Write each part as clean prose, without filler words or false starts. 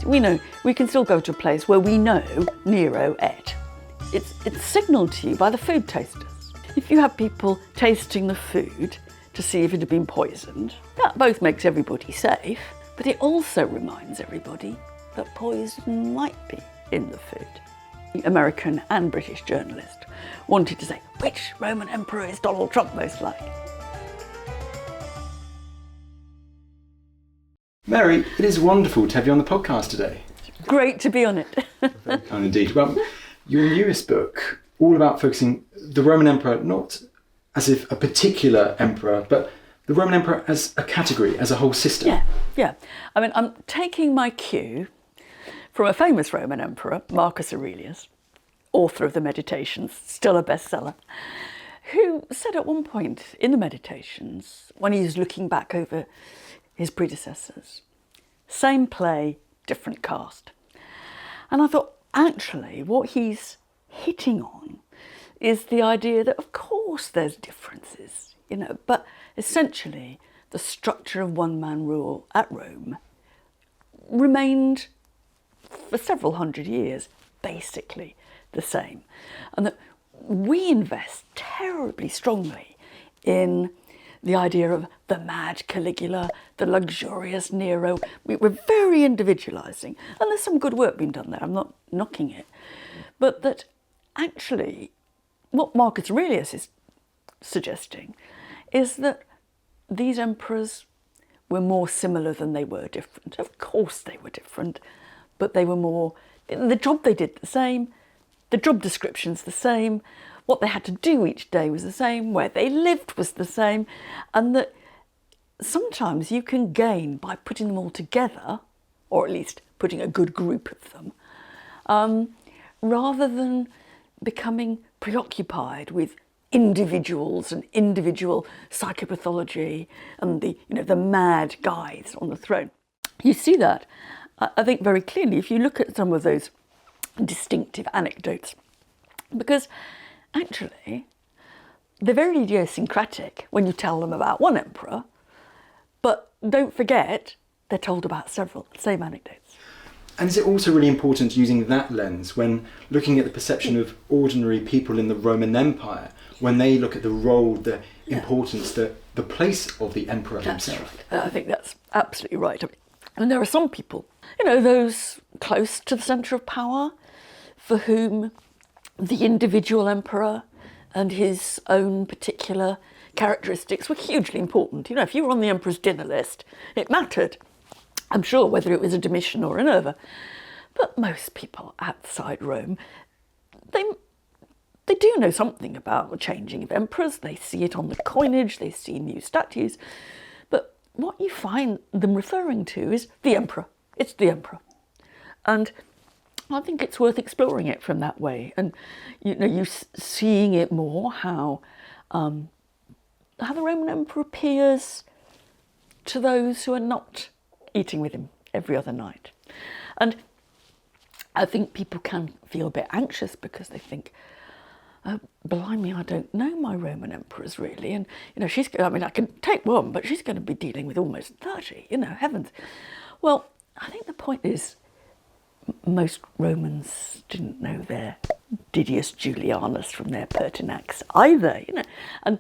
we can still go to a place where we know Nero ate. It's signalled to you by the food tasters. If you have people tasting the food to see if it had been poisoned, that both makes everybody safe, but it also reminds everybody that poison might be in the food. The American and British journalist wanted to say, which Roman emperor is Donald Trump most like? Mary, it is wonderful to have you on the podcast today. Great to be on it. Very kind indeed. Well, your newest book, all about focusing the Roman emperor not as if a particular emperor, but the Roman emperor as a category, as a whole system. Yeah. I mean, I'm taking my cue from a famous Roman emperor, Marcus Aurelius, author of the Meditations, still a bestseller, who said at one point in the Meditations, when he was looking back over his predecessors, same play, different cast. And I thought, actually, what he's hitting on is the idea that, of course, there's differences, but essentially the structure of one-man rule at Rome remained for several hundred years basically the same. And that we invest terribly strongly in the idea of the mad Caligula, the luxurious Nero. We're very individualising, and there's some good work being done there, I'm not knocking it. But that actually what Marcus Aurelius is suggesting is that these emperors were more similar than they were different. Of course they were different, but they were more, the job they did the same, the job description's the same, what they had to do each day was the same, where they lived was the same, and that sometimes you can gain by putting them all together, or at least putting a good group of them, rather than becoming preoccupied with individuals and individual psychopathology and the mad guys on the throne. You see that, I think, very clearly if you look at some of those distinctive anecdotes, because actually they're very idiosyncratic when you tell them about one emperor, but don't forget they're told about several same anecdotes. And is it also really important using that lens when looking at the perception of ordinary people in the Roman Empire, when they look at the role, the importance, the place of the emperor himself? Right. I think that's absolutely right. And there are some people, those close to the centre of power, for whom the individual emperor and his own particular characteristics were hugely important. If you were on the emperor's dinner list, it mattered. I'm sure whether it was a Domitian or a Nerva. But most people outside Rome, they do know something about the changing of emperors. They see it on the coinage, they see new statues. But what you find them referring to is the emperor. It's the emperor. And I think it's worth exploring it from that way. And, you seeing it more, how the Roman emperor appears to those who are not eating with him every other night. And I think people can feel a bit anxious because they think, oh, blimey, I don't know my Roman emperors really. And, I can take one, but she's going to be dealing with almost 30, heavens. Well, I think the point is most Romans didn't know their Didius Julianus from their Pertinax either, And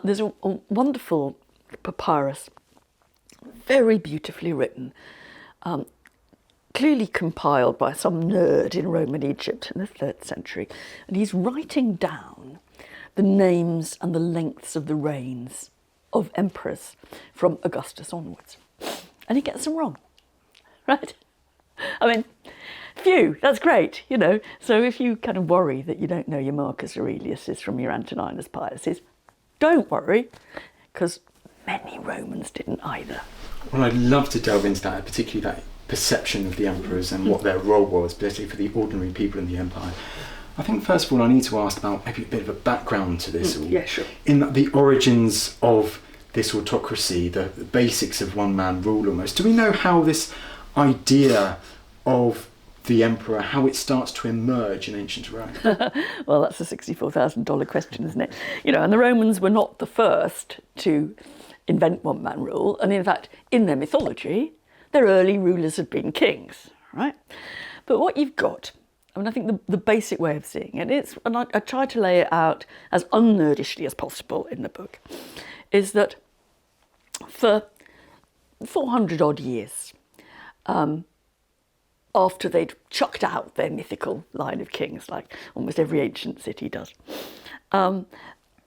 there's a wonderful papyrus, very beautifully written, clearly compiled by some nerd in Roman Egypt in the 3rd century. And he's writing down the names and the lengths of the reigns of emperors from Augustus onwards. And he gets them wrong, right? Phew, that's great, So if you kind of worry that you don't know your Marcus Aureliuses from your Antoninus Piuses, don't worry, because many Romans didn't either. Well, I'd love to delve into that, particularly that perception of the emperors and what their role was, particularly for the ordinary people in the empire. I think first of all I need to ask about maybe a bit of a background to this all. Yeah, sure. In the origins of this autocracy, the basics of one-man rule almost. Do we know how this idea of the emperor, how it starts to emerge in ancient Rome? Well, that's a $64,000 question, isn't it? And the Romans were not the first to invent one-man rule. And in fact, in their mythology, their early rulers had been kings, right? But what you've got, I mean, I think the basic way of seeing it, and I try to lay it out as unnerdishly as possible in the book, is that for 400 odd years, after they'd chucked out their mythical line of kings, like almost every ancient city does,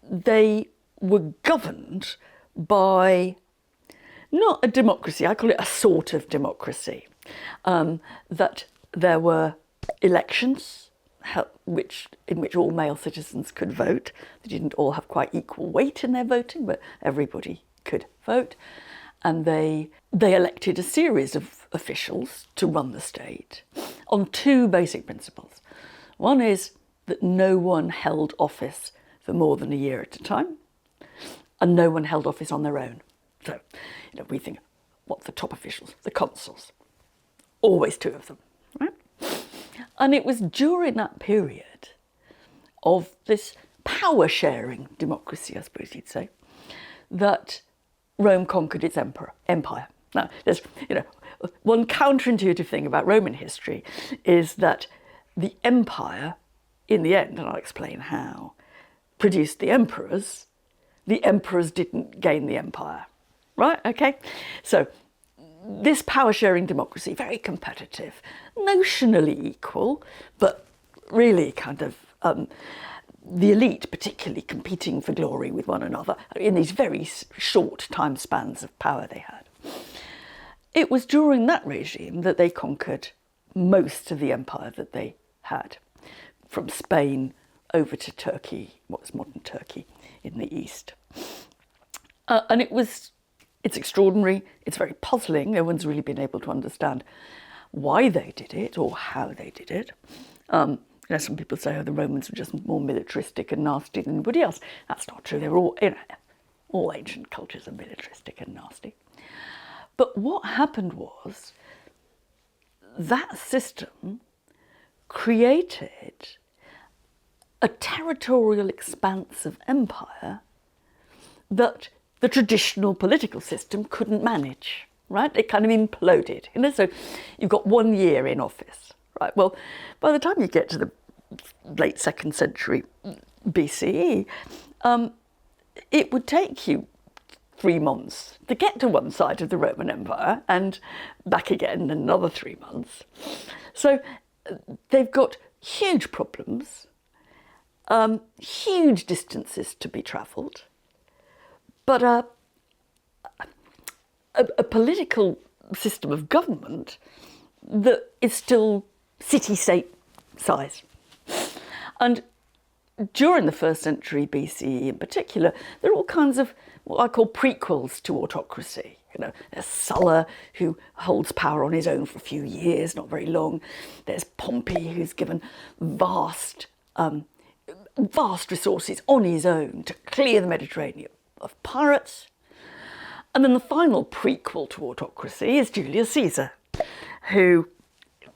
they were governed by not a democracy, I call it a sort of democracy, that there were elections in which all male citizens could vote. They didn't all have quite equal weight in their voting, but everybody could vote. And they elected a series of officials to run the state on two basic principles. One is that no one held office for more than a year at a time, and no one held office on their own. So, we think, what's the top officials? The consuls. Always two of them, right? And it was during that period of this power-sharing democracy, I suppose you'd say, that Rome conquered its empire. Now, there's, one counterintuitive thing about Roman history is that the empire, in the end, and I'll explain how, produced the emperors. The emperors didn't gain the empire, right? Okay, so this power-sharing democracy, very competitive, notionally equal, but really kind of the elite particularly competing for glory with one another in these very short time spans of power they had. It was during that regime that they conquered most of the empire that they had, from Spain over to Turkey, what's modern Turkey, in the east. And it's extraordinary, it's very puzzling. No one's really been able to understand why they did it or how they did it. Some people say, the Romans were just more militaristic and nasty than anybody else. That's not true. They were all ancient cultures are militaristic and nasty. But what happened was that system created a territorial expanse of empire that the traditional political system couldn't manage, right? It kind of imploded. So you've got 1 year in office, right? Well, by the time you get to the late 2nd century BCE, it would take you 3 months to get to one side of the Roman Empire and back again in another 3 months. So they've got huge problems, huge distances to be travelled, but a political system of government that is still city-state size. And during the 1st century BCE in particular, there are all kinds of what I call prequels to autocracy. There's Sulla, who holds power on his own for a few years, not very long. There's Pompey, who's given vast resources on his own to clear the Mediterranean of pirates. And then the final prequel to autocracy is Julius Caesar, who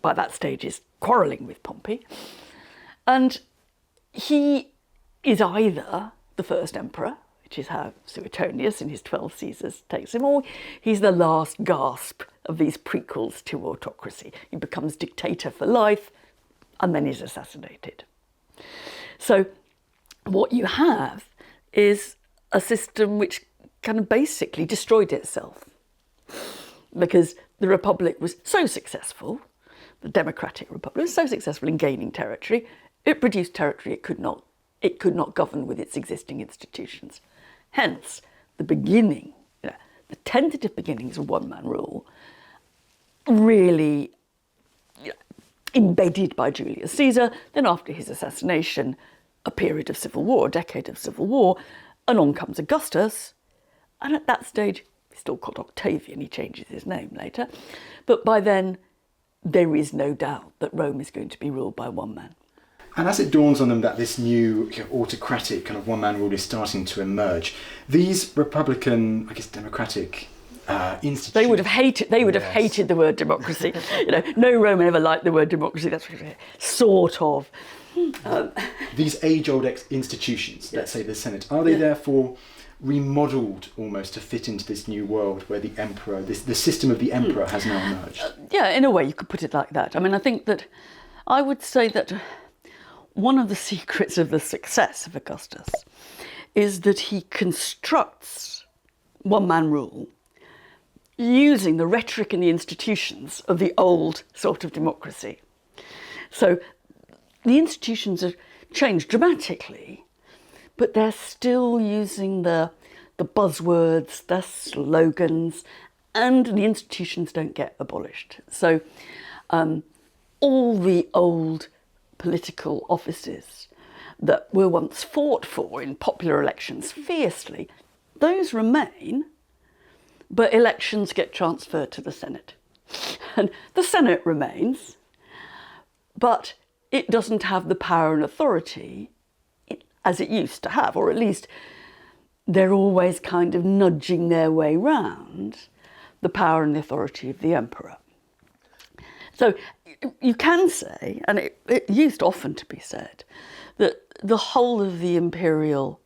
by that stage is quarrelling with Pompey. And he is either the first emperor, which is how Suetonius in his 12 Caesars takes him, or he's the last gasp of these prequels to autocracy. He becomes dictator for life and then is assassinated. So what you have is a system which kind of basically destroyed itself because the Republic was so successful, the Democratic Republic was so successful in gaining territory, it produced territory it could not govern with its existing institutions. Hence, the beginning, the tentative beginnings of one-man rule, really embedded by Julius Caesar. Then after his assassination, a period of civil war, a decade of civil war, and on comes Augustus. And at that stage, he's still called Octavian, he changes his name later. But by then, there is no doubt that Rome is going to be ruled by one man. And as it dawns on them that this new autocratic kind of one-man rule is starting to emerge, these republican, democratic institutions... They would have hated the word democracy. No Roman ever liked the word democracy. That's sort of. These age-old institutions, let's say the Senate, are they therefore remodelled almost to fit into this new world where the emperor, the system of the emperor has now emerged? Yeah, in a way you could put it like that. I mean, I think that I would say that one of the secrets of the success of Augustus is that he constructs one-man rule using the rhetoric and the institutions of the old sort of democracy. So the institutions have changed dramatically, but they're still using the buzzwords, the slogans, and the institutions don't get abolished. So all the old political offices that were once fought for in popular elections fiercely, those remain, but elections get transferred to the Senate. And the Senate remains, but it doesn't have the power and authority as it used to have, or at least they're always kind of nudging their way round the power and the authority of the emperor. So you can say, and it used often to be said, that the whole of the imperial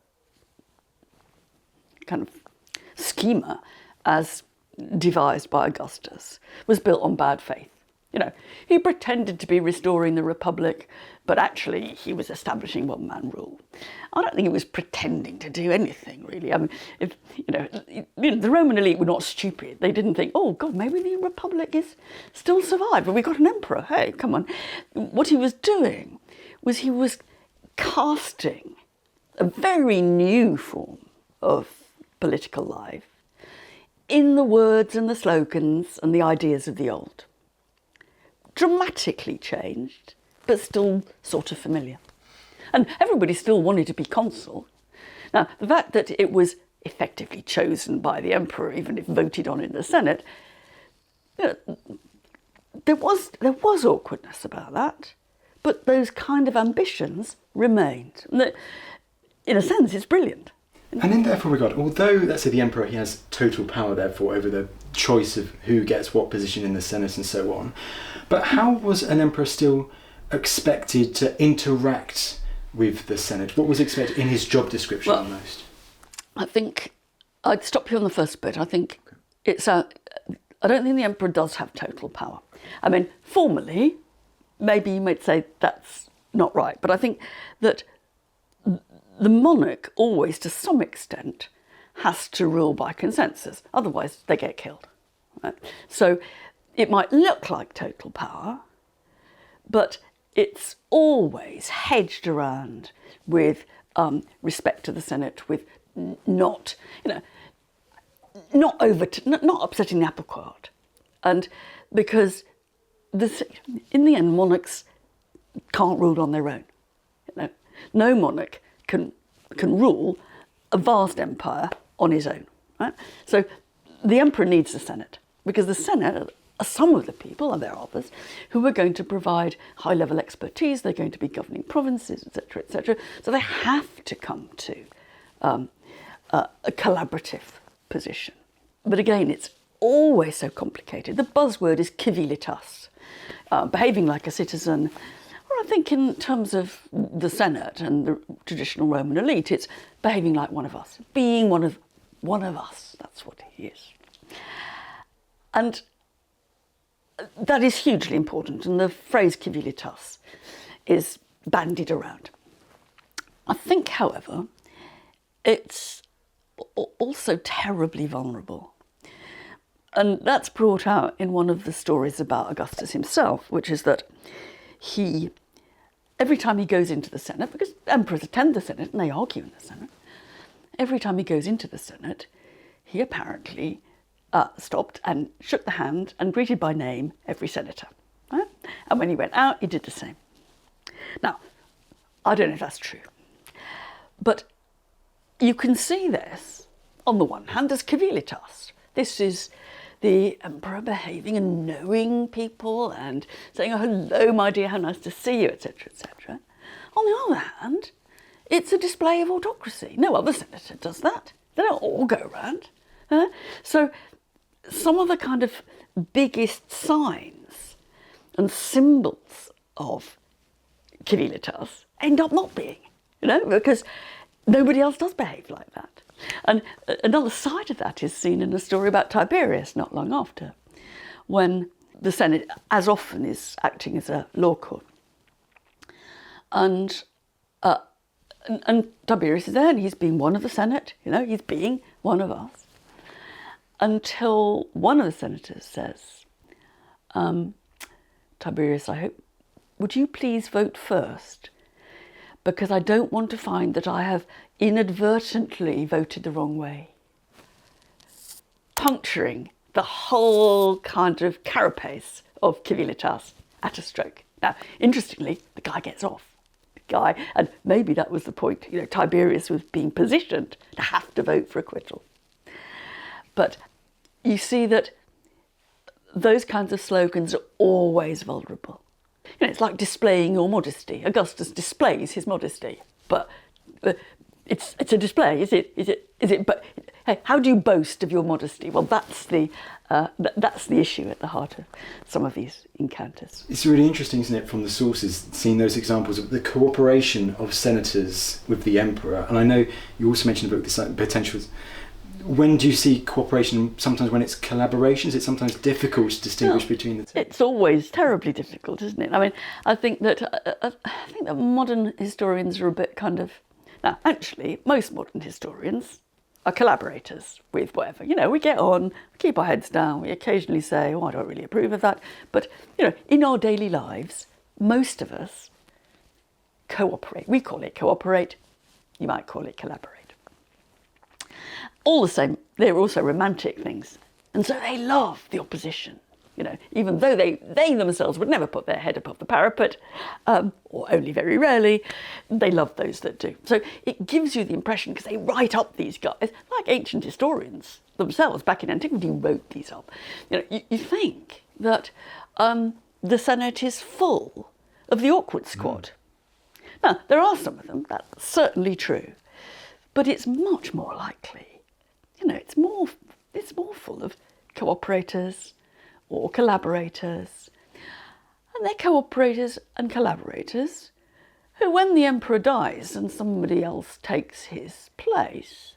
kind of schema as devised by Augustus was built on bad faith. You know, he pretended to be restoring the Republic, but actually he was establishing one-man rule. I don't think he was pretending to do anything, really. I mean, if the Roman elite were not stupid. They didn't think, oh, God, maybe the Republic is still survived, but we got an emperor. Hey, come on. What he was doing was he was casting a very new form of political life in the words and the slogans and the ideas of the old. Dramatically changed, but still sort of familiar. And everybody still wanted to be consul. Now, the fact that it was effectively chosen by the emperor, even if voted on in the Senate, there was awkwardness about that, but those kind of ambitions remained. And in a sense, it's brilliant. And in therefore regard, although, let's say, the emperor, he has total power, therefore, over the choice of who gets what position in the Senate and so on, but how was an emperor still expected to interact with the Senate? What was expected in his job description almost? I think I'd stop you on the first bit. I think I don't think the emperor does have total power. I mean, formally, maybe you might say that's not right, but I think that the monarch always, to some extent, has to rule by consensus. Otherwise, they get killed. Right? So it might look like total power, but it's always hedged around with respect to the Senate, with not upsetting the apple cart. And because in the end, monarchs can't rule on their own. No monarch can rule a vast empire on his own. Right? So the emperor needs the Senate, because the Senate are some of the people, and there are others, who are going to provide high-level expertise. They're going to be governing provinces, etc., etc. So they have to come to a collaborative position. But again, it's always so complicated. The buzzword is civilitas, behaving like a citizen. Or I think in terms of the Senate and the traditional Roman elite, it's behaving like one of us, being one of us. That's what he is. And that is hugely important, and the phrase civilitas is bandied around. I think, however, it's also terribly vulnerable. And that's brought out in one of the stories about Augustus himself, which is that every time he goes into the Senate, because emperors attend the Senate and they argue in the Senate, every time he goes into the Senate, he apparently stopped and shook the hand and greeted by name every senator. Right? And when he went out, he did the same. Now, I don't know if that's true, but you can see this, on the one hand, as civilitas. This is the emperor behaving and knowing people and saying, oh, hello, my dear, how nice to see you, etc., etc. On the other hand, it's a display of autocracy. No other senator does that. They don't all go around. So some of the kind of biggest signs and symbols of civilitas end up not being, because nobody else does behave like that. And another side of that is seen in a story about Tiberius not long after, when the Senate, as often, is acting as a law court. And Tiberius is there, and he's being one of the Senate, he's being one of us, until one of the senators says, Tiberius, would you please vote first? Because I don't want to find that I have inadvertently voted the wrong way. Puncturing the whole kind of carapace of civilitas at a stroke. Now, interestingly, the guy gets off. And maybe that was the point, Tiberius was being positioned to have to vote for acquittal. But you see that those kinds of slogans are always vulnerable. It's like displaying your modesty. Augustus displays his modesty, but it's a display, is it? But hey, how do you boast of your modesty? Well, that's the issue at the heart of some of these encounters. It's really interesting, isn't it, from the sources, seeing those examples of the cooperation of senators with the emperor. And I know you also mentioned about the potential. When do you see cooperation? Sometimes when it's collaborations, it's sometimes difficult to distinguish between the two. It's always terribly difficult, isn't it? I mean, I think that modern historians are a bit kind of... Now, actually, most modern historians are collaborators with whatever. We get on, we keep our heads down, we occasionally say, I don't really approve of that. But, in our daily lives, most of us cooperate. We call it cooperate, you might call it collaborate. All the same, they're also romantic things. And so they love the opposition, even though they themselves would never put their head above the parapet, or only very rarely, they love those that do. So it gives you the impression, because they write up these guys, like ancient historians themselves back in antiquity wrote these up. You think that the Senate is full of the awkward squad. Now, there are some of them, that's certainly true, but it's much more likely. It's more full of cooperators or collaborators. And they're cooperators and collaborators who, when the emperor dies and somebody else takes his place,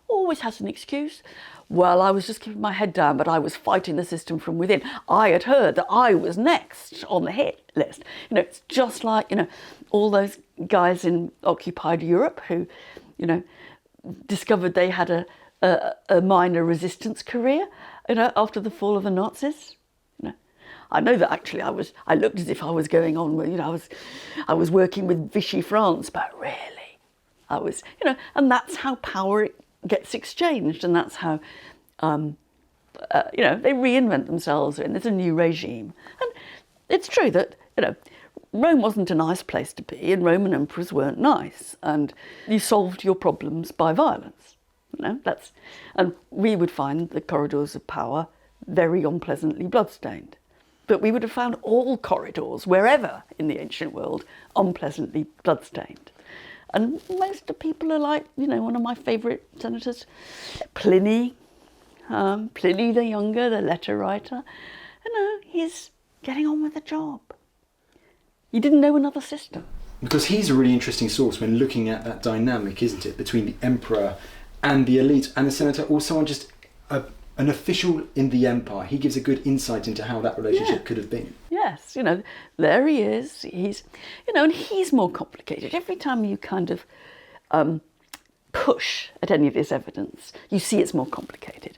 always has an excuse. Well, I was just keeping my head down, but I was fighting the system from within. I had heard that I was next on the hit list. It's just like, all those guys in occupied Europe who, discovered they had a minor resistance career, after the fall of the Nazis. I know that actually I looked as if I was going on with, I was working with Vichy France, but really, I was, and that's how power gets exchanged, and that's how, they reinvent themselves, and there's a new regime. And it's true that, Rome wasn't a nice place to be, and Roman emperors weren't nice, and you solved your problems by violence. And we would find the corridors of power very unpleasantly bloodstained. But we would have found all corridors, wherever in the ancient world, unpleasantly bloodstained. And most of the people are like, one of my favourite senators, Pliny the Younger, the letter writer. He's getting on with the job. He didn't know another system. Because he's a really interesting source when looking at that dynamic, isn't it, between the emperor and the elite and the senator, or someone just an official in the empire. He gives a good insight into how that relationship could have been. Yes, there he is. He's, and he's more complicated. Every time you kind of push at any of this evidence, you see it's more complicated.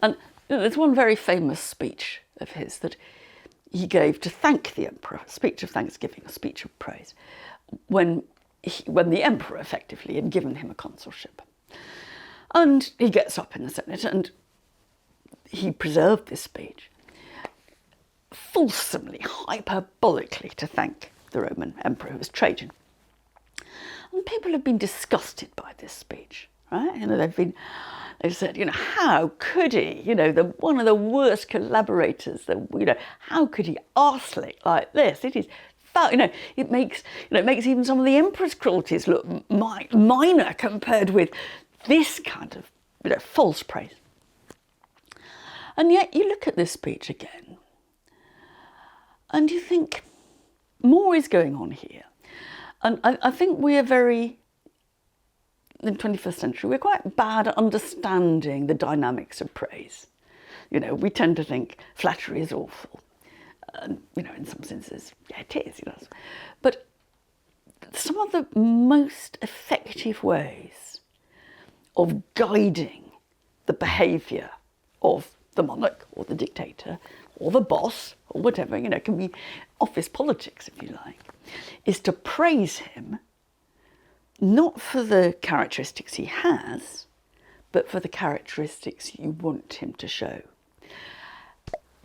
And there's one very famous speech of his that he gave to thank the emperor, a speech of thanksgiving, a speech of praise, when the emperor effectively had given him a consulship. And he gets up in the Senate and he preserved this speech, fulsomely, hyperbolically to thank the Roman emperor, who was Trajan. And people have been disgusted by this speech, right? They've said, how could he, one of the worst collaborators, how could he arse-lick like this? It is foul, it makes even some of the emperor's cruelties look minor compared with this kind of, false praise. And yet you look at this speech again and you think more is going on here. And I think we are very in the 21st century, we're quite bad at understanding the dynamics of praise. You know, we tend to think flattery is awful. You know, in some senses, yeah, it is, you know. But some of the most effective ways of guiding the behaviour of the monarch or the dictator or the boss or whatever, you know, it can be office politics if you like, is to praise him not for the characteristics he has, but for the characteristics you want him to show.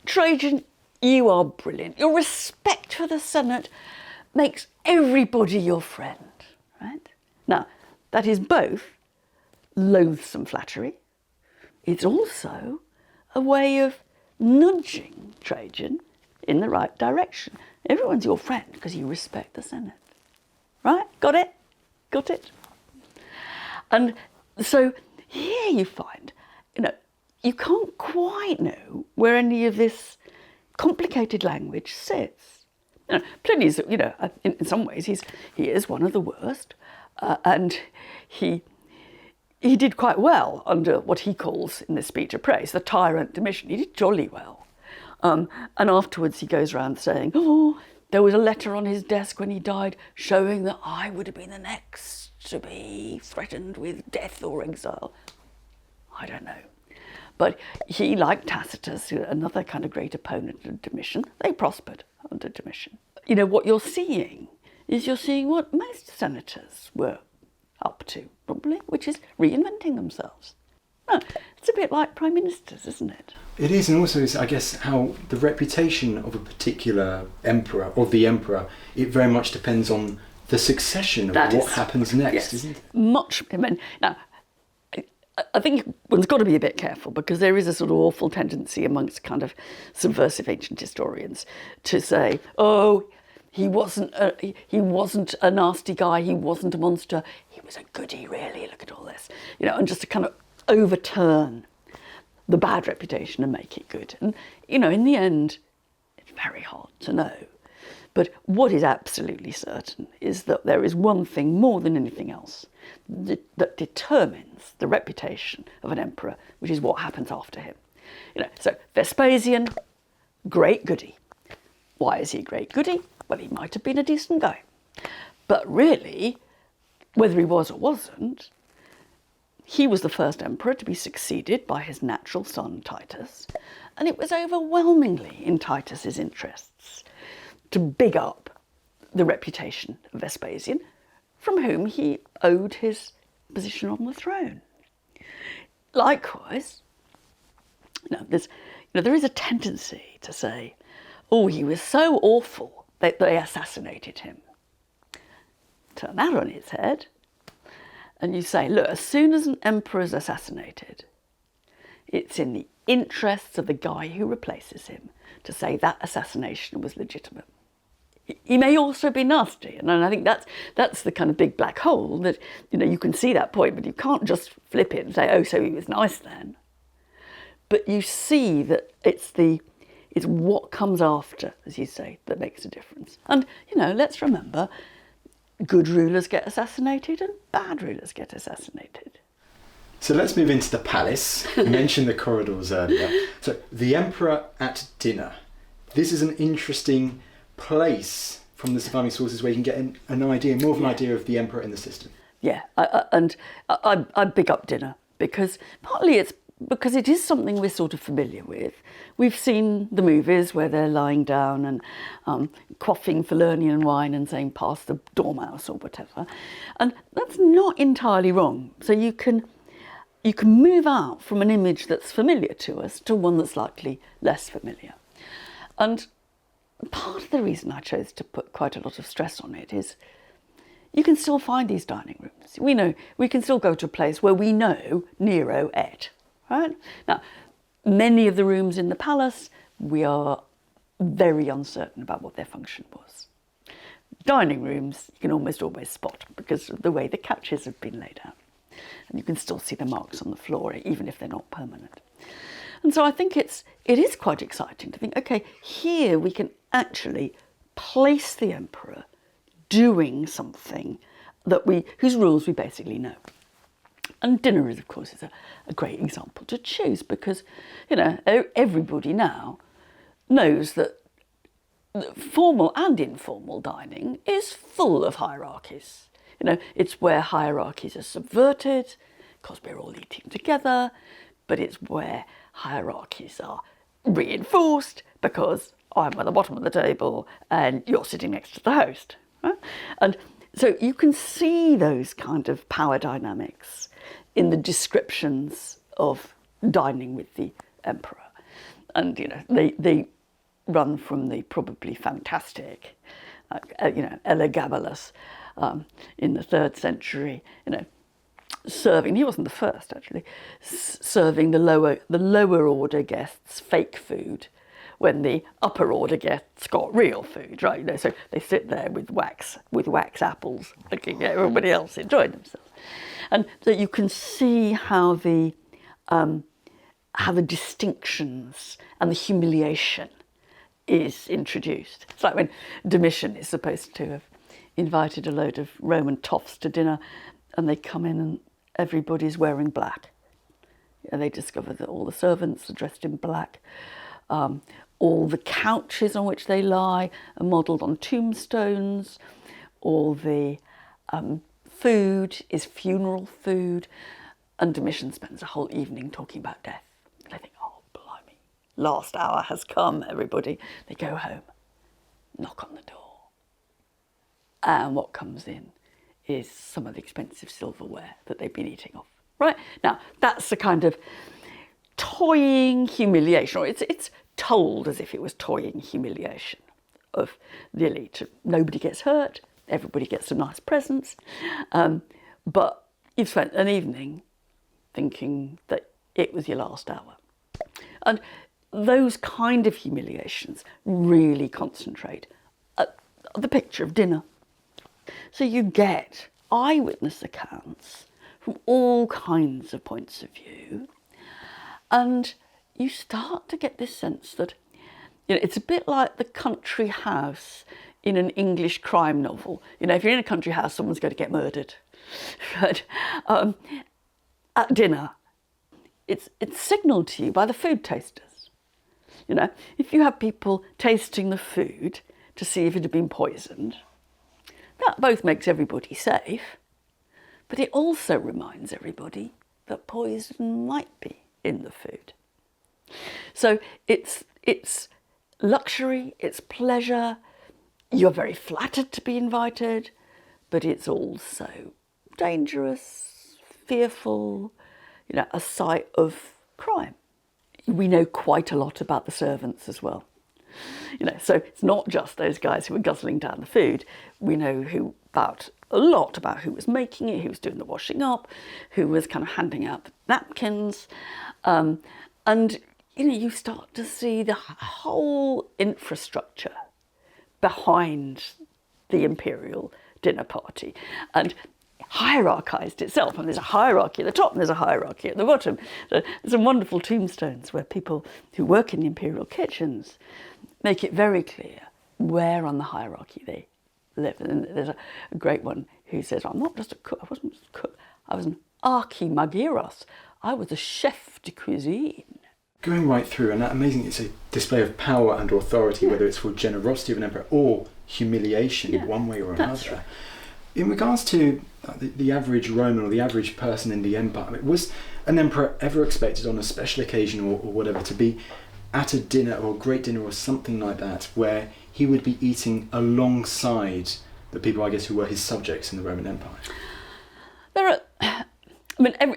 Trajan, you are brilliant. Your respect for the Senate makes everybody your friend, right? Now, that is both loathsome flattery. It's also a way of nudging Trajan in the right direction. Everyone's your friend because you respect the Senate, right? Got it? Got it? And so here you find, you know, you can't quite know where any of this complicated language sits. You know, Pliny's, you know, in some ways he is one of the worst, and he did quite well under what he calls in this speech of praise the tyrant Domitian. He did jolly well, and afterwards he goes around saying, "Oh, there was a letter on his desk when he died showing that I would have been the next to be threatened with death or exile." I don't know. But he, like Tacitus, another kind of great opponent of Domitian, they prospered under Domitian. You know, what you're seeing is what most senators were up to, probably, which is reinventing themselves. Oh, it's a bit like prime ministers, isn't it? It is, and also, I guess, how the reputation of a particular emperor, or the emperor, it very much depends on the succession of what happens next, yes, isn't it? Much. I mean, now, I think one's got to be a bit careful because there is a sort of awful tendency amongst kind of subversive ancient historians to say, oh, he wasn't a nasty guy, he wasn't a monster, he was a goody, really, look at all this. You know, and just to kind of overturn the bad reputation and make it good. And, you know, in the end, it's very hard to know. But what is absolutely certain is that there is one thing more than anything else that determines the reputation of an emperor, which is what happens after him. You know, so Vespasian, great goody. Why is he a great goody? Well, he might have been a decent guy. But really, whether he was or wasn't, he was the first emperor to be succeeded by his natural son Titus, and it was overwhelmingly in Titus's interests to big up the reputation of Vespasian, from whom he owed his position on the throne. Likewise, there is a tendency to say, oh, he was so awful that they assassinated him. Turn that on its head, and you say, look, as soon as an emperor is assassinated, it's in the interests of the guy who replaces him to say that assassination was legitimate. He may also be nasty, and I think that's the kind of big black hole that, you know, you can see that point, but you can't just flip it and say, oh, so he was nice then. But you see that it's what comes after, as you say, that makes a difference. And, you know, let's remember, good rulers get assassinated and bad rulers get assassinated. So let's move into the palace. You mentioned the corridors earlier. So the emperor at dinner. This is an interesting place from the surviving sources where you can get an idea, more of an idea of the emperor in the system. Yeah, and I big up dinner because partly it's because it is something we're sort of familiar with. We've seen the movies where they're lying down and quaffing Falernian wine and saying, pass the dormouse or whatever. And that's not entirely wrong. So you can move out from an image that's familiar to us to one that's likely less familiar. And part of the reason I chose to put quite a lot of stress on it is you can still find these dining rooms. We know we can still go to a place where we know Nero ate, right? Now, many of the rooms in the palace, we are very uncertain about what their function was. Dining rooms, you can almost always spot because of the way the couches have been laid out. And you can still see the marks on the floor, even if they're not permanent. And so I think it is quite exciting to think, okay, here we can actually place the emperor doing something whose rules we basically know. And dinner is, of course, a great example to choose because, everybody now knows that formal and informal dining is full of hierarchies. It's where hierarchies are subverted because we're all eating together, but it's where hierarchies are reinforced because I'm at the bottom of the table and you're sitting next to the host. Right? And so you can see those kind of power dynamics in the descriptions of dining with the emperor. And, they run from the probably fantastic, Elagabalus in the 3rd century, serving, he wasn't the first actually, serving the lower order guests fake food when the upper order guests got real food, right? So they sit there with wax apples, looking at everybody else enjoying themselves. And so you can see how the distinctions and the humiliation is introduced. It's like when Domitian is supposed to have invited a load of Roman toffs to dinner and they come in and everybody's wearing black. And they discover that all the servants are dressed in black. All the couches on which they lie are modelled on tombstones. All the food is funeral food. And Domitian spends a whole evening talking about death. And I think, oh, blimey, last hour has come, everybody. They go home, knock on the door. And what comes in is some of the expensive silverware that they've been eating off. Right? Now, that's the kind of toying humiliation, or it's told as if it was toying humiliation of the elite. Nobody gets hurt, everybody gets some nice presents, but you've spent an evening thinking that it was your last hour. And those kind of humiliations really concentrate at the picture of dinner. So you get eyewitness accounts from all kinds of points of view, and you start to get this sense that it's a bit like the country house in an English crime novel. If you're in a country house, someone's going to get murdered. But at dinner, it's signalled to you by the food tasters. If you have people tasting the food to see if it had been poisoned, that both makes everybody safe, but it also reminds everybody that poison might be in the food. So it's luxury, it's pleasure, you're very flattered to be invited, but it's also dangerous, fearful, a site of crime. We know quite a lot about the servants as well. So it's not just those guys who were guzzling down the food. We know a lot about who was making it, who was doing the washing up, who was kind of handing out the napkins. And you start to see the whole infrastructure behind the imperial dinner party. And hierarchised itself, and there's a hierarchy at the top and there's a hierarchy at the bottom. So there's some wonderful tombstones where people who work in the imperial kitchens make it very clear where on the hierarchy they live. And there's a great one who says, I'm not just a cook, I wasn't just a cook, I was an archimagiros, I was a chef de cuisine. Going right through, and that amazing, it's a display of power and authority, whether it's for generosity of an emperor or humiliation, one way or another. Right. In regards to the average Roman or the average person in the empire, was an emperor ever expected on a special occasion or whatever to be at a dinner or a great dinner or something like that, where he would be eating alongside the people, I guess, who were his subjects in the Roman Empire?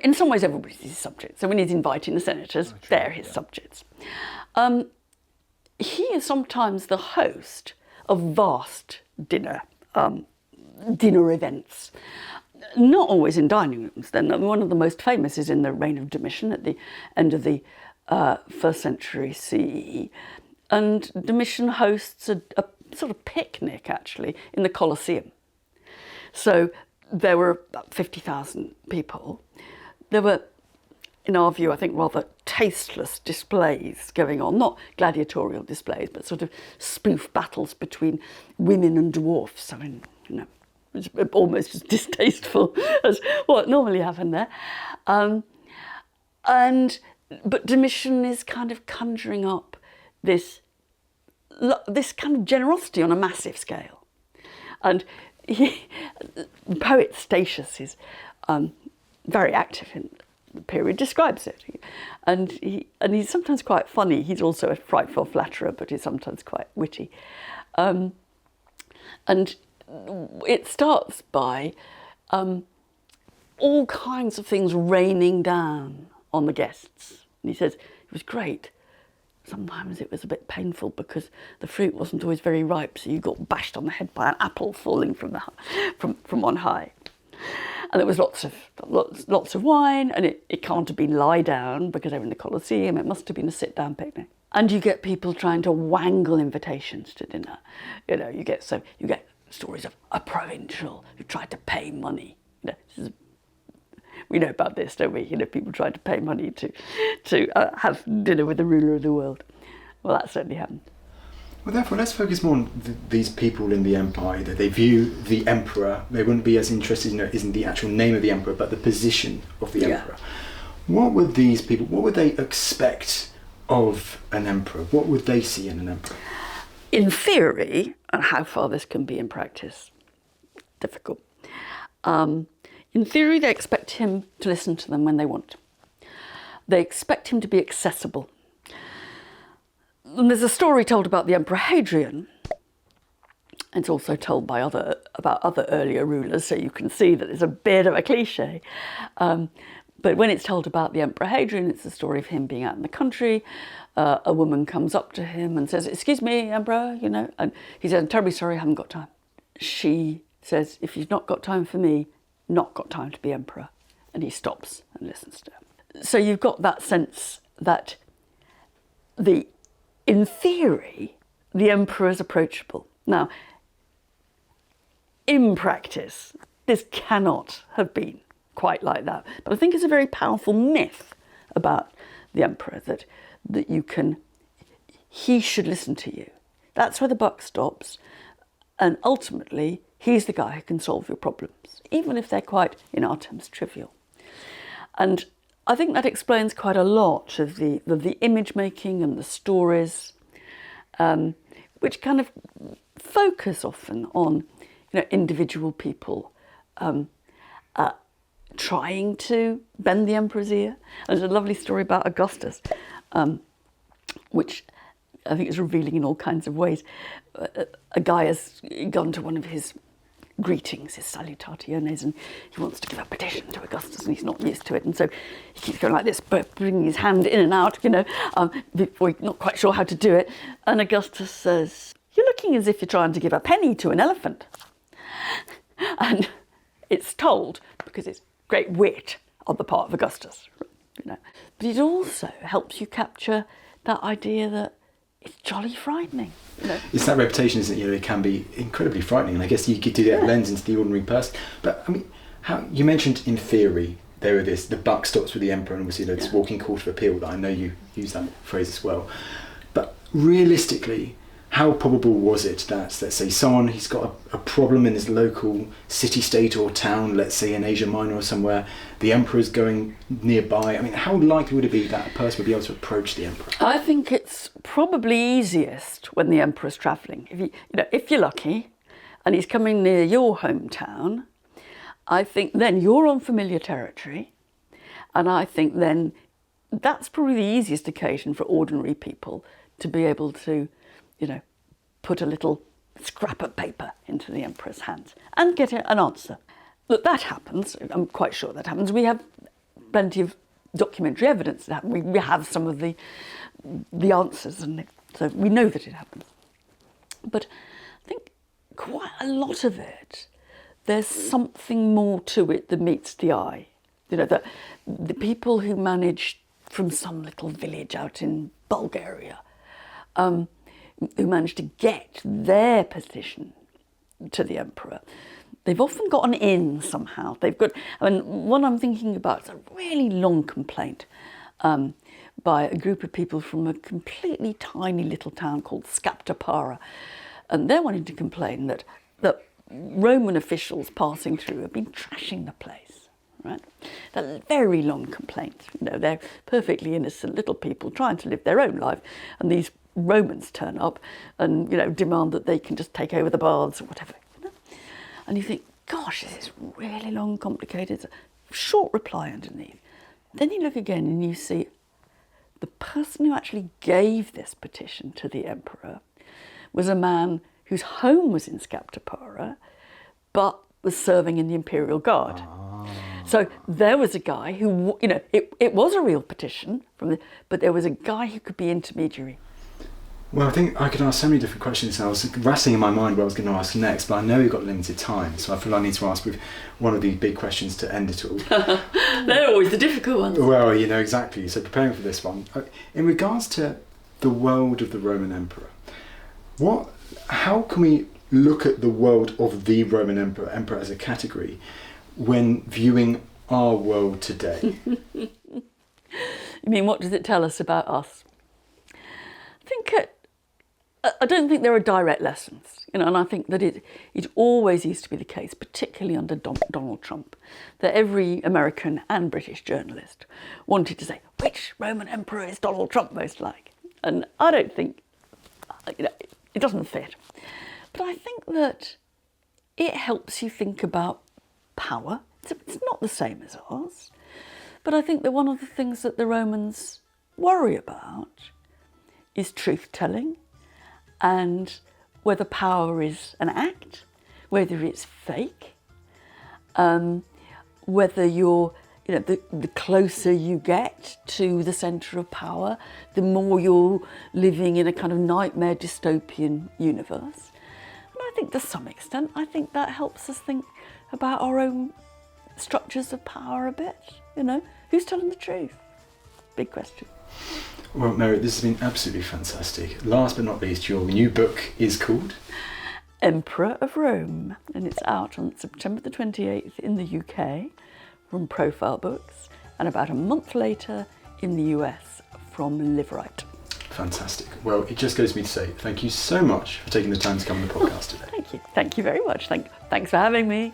In some ways everybody's his subjects. So when he's inviting the senators, they're his subjects. He is sometimes the host of vast dinner events. Not always in dining rooms. Then one of the most famous is in the reign of Domitian at the end of the 1st century CE. And Domitian hosts a sort of picnic, actually, in the Colosseum. So there were about 50,000 people. There were, in our view, I think, rather tasteless displays going on, not gladiatorial displays, but sort of spoof battles between women and dwarfs. I mean, which is almost as distasteful as what normally happened there. But Domitian is kind of conjuring up this kind of generosity on a massive scale. And the poet Statius is very active in the period, describes it. And he's sometimes quite funny. He's also a frightful flatterer, but he's sometimes quite witty. And it starts by all kinds of things raining down on the guests. And he says, it was great. Sometimes it was a bit painful because the fruit wasn't always very ripe, so you got bashed on the head by an apple falling from on high. And there was lots of wine, and it can't have been lie down because they were in the Colosseum. It must have been a sit-down picnic. And you get people trying to wangle invitations to dinner. You get stories of a provincial who tried to pay money. We know about this, don't we? People trying to pay money to have dinner with the ruler of the world. Well, that certainly happened. Well, therefore, let's focus more on these people in the empire. That they view the emperor. They wouldn't be as interested, in the actual name of the emperor, but the position of the emperor. What would these people? What would they expect of an emperor? What would they see in an emperor? In theory, and how far this can be in practice, difficult. In theory, they expect him to listen to them when they want. They expect him to be accessible. And there's a story told about the Emperor Hadrian. It's also told about other earlier rulers, so you can see that it's a bit of a cliche. But when it's told about the Emperor Hadrian, it's the story of him being out in the country. A woman comes up to him and says, "Excuse me, Emperor," and he says, "I'm terribly sorry, I haven't got time." She says, "If you've not got time for me, not got time to be emperor." And he stops and listens to her. So you've got that sense that in theory, the emperor is approachable. Now, in practice, this cannot have been quite like that. But I think it's a very powerful myth about the emperor that he should listen to you. That's where the buck stops. And ultimately, he's the guy who can solve your problems, even if they're quite, in our terms, trivial. And I think that explains quite a lot of the image making and the stories, which kind of focus often on individual people trying to bend the emperor's ear. And there's a lovely story about Augustus, which I think is revealing in all kinds of ways. A guy has gone to one of his greetings, his salutationes, and he wants to give a petition to Augustus, and he's not used to it, and so he keeps going like this, bringing his hand in and out, before he's not quite sure how to do it. And Augustus says, "You're looking as if you're trying to give a penny to an elephant." And it's told because it's great wit on the part of Augustus, But it also helps you capture that idea that it's jolly frightening. It's that reputation, isn't it? It can be incredibly frightening, and I guess you could do that lens into the ordinary person. But I mean, how you mentioned in theory the buck stops with the emperor, and obviously this walking court of appeal. That I know you use that phrase as well. But realistically, how probable was it that, let's say, he's got a problem in his local city-state or town, let's say in Asia Minor or somewhere, the emperor's going nearby? I mean, how likely would it be that a person would be able to approach the emperor? I think it's probably easiest when the emperor's travelling. If you're lucky and he's coming near your hometown, I think then you're on familiar territory, and I think then that's probably the easiest occasion for ordinary people to be able to put a little scrap of paper into the emperor's hands and get an answer. Look, that happens. I'm quite sure that happens. We have plenty of documentary evidence that happens. We have some of the answers, and so we know that it happens. But I think quite a lot of it, there's something more to it than meets the eye. The people who manage from some little village out in Bulgaria, who managed to get their petition to the emperor, they've often gotten in somehow. One I'm thinking about is a really long complaint by a group of people from a completely tiny little town called Skaptapara. And they're wanting to complain that Roman officials passing through have been trashing the place, right? That very long complaint. You know, they're perfectly innocent little people trying to live their own life, and these Romans turn up and, you know, demand that they can just take over the baths or whatever. You know? And you think, gosh, this is really long, complicated. Short reply underneath. Then you look again and you see the person who actually gave this petition to the emperor was a man whose home was in Scaptapara, but was serving in the imperial guard. So there was a guy who, you know, it was a real petition, but there was a guy who could be intermediary. Well, I think I could ask so many different questions. I was wrestling in my mind what I was going to ask next, but I know we've got limited time, so I feel I need to ask with one of the big questions to end it all. They're always the difficult ones. Well, you know, exactly. So preparing for this one, in regards to the world of the Roman Emperor, how can we look at the world of the Roman Emperor as a category when viewing our world today? You mean, what does it tell us about us? I don't think there are direct lessons, you know, and I think that it always used to be the case, particularly under Donald Trump, that every American and British journalist wanted to say, which Roman emperor is Donald Trump most like? And I don't think, you know, it doesn't fit. But I think that it helps you think about power. It's not the same as ours, but I think that one of the things that the Romans worry about is truth-telling, and whether power is an act, whether it's fake, whether you're, you know, the closer you get to the centre of power, the more you're living in a kind of nightmare dystopian universe. And I think to some extent, I think that helps us think about our own structures of power a bit, you know. Who's telling the truth? Big question. Well, Mary, this has been absolutely fantastic. Last but not least, your new book is called Emperor of Rome, and it's out on September the 28th in the UK from Profile Books, and about a month later in the US from Liverite. Fantastic. Well, it just goes me to say thank you so much for taking the time to come on the podcast today. Thank you. Thank you very much. Thanks for having me.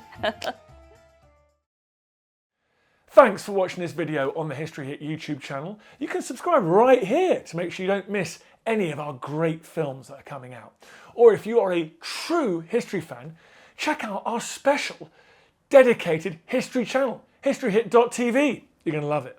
Thanks for watching this video on the History Hit YouTube channel. You can subscribe right here to make sure you don't miss any of our great films that are coming out. Or if you are a true history fan, check out our special dedicated history channel, historyhit.tv. You're going to love it.